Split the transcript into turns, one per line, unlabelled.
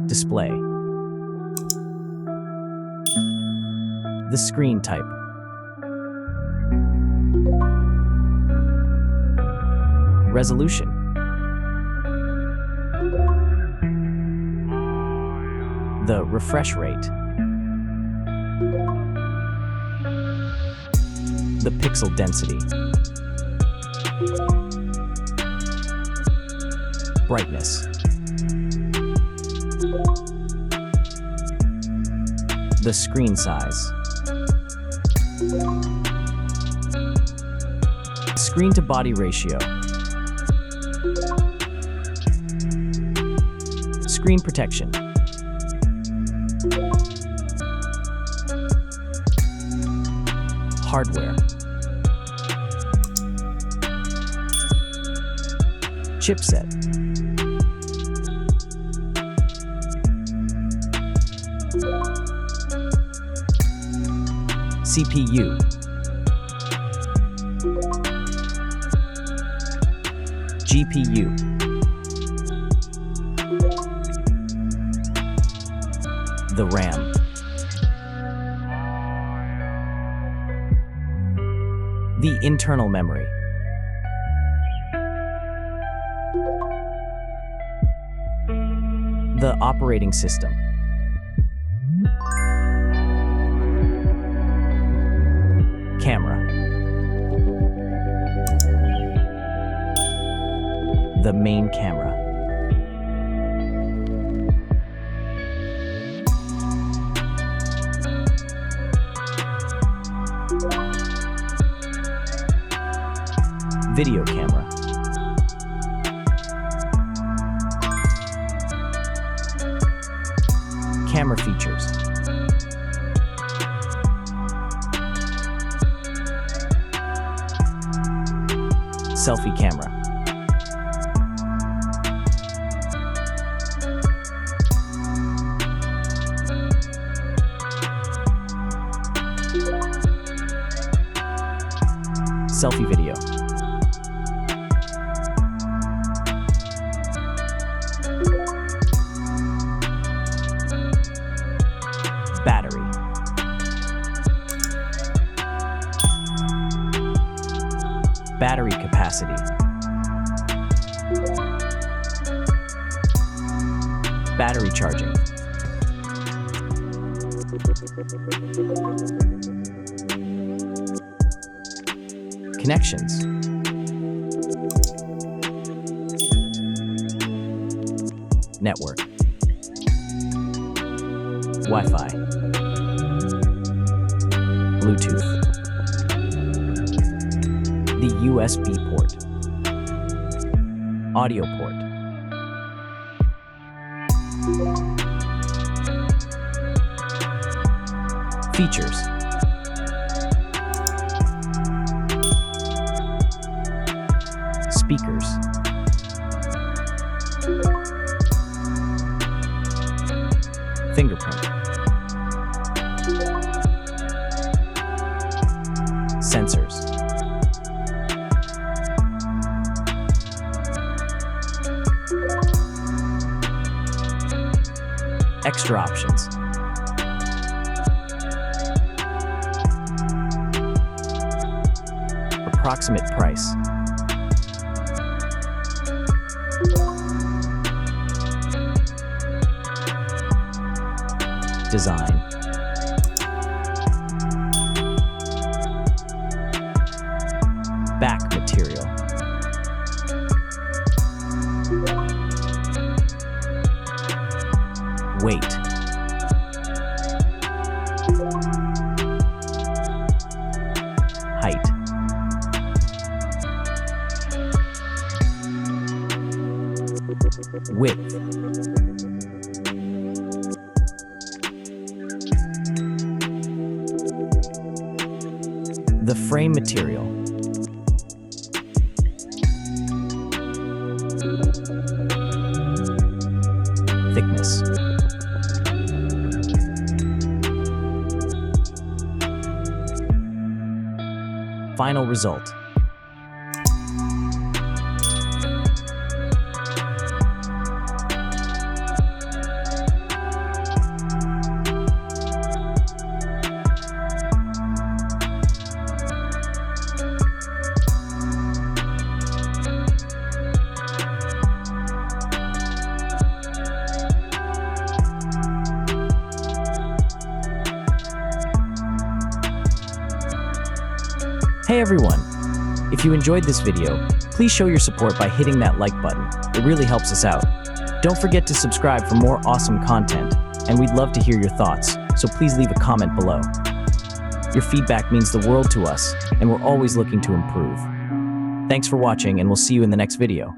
Display. The screen type. Resolution. The refresh rate. The pixel density. Brightness. The screen size. Screen to body ratio. Screen protection. Hardware. Chipset. CPU. GPU. The RAM. The internal memory. The operating system. Camera. The main camera. Video camera. Camera features. Selfie camera. Selfie video. Battery. Battery capacity. Battery charging. Connections. Network. Wi-Fi. Bluetooth. The USB port. Audio port. Features. Speakers. Fingerprint. Sensors. Extra options. Approximate price. Design. Back material. Weight. Height. Width. The frame material. Thickness. final result. Hey everyone! If you enjoyed this video, please show your support by hitting that like button. It really helps us out. Don't forget to subscribe for more awesome content, and we'd love to hear your thoughts, so please leave a comment below. Your feedback means the world to us, and we're always looking to improve. Thanks for watching, and we'll see you in the next video.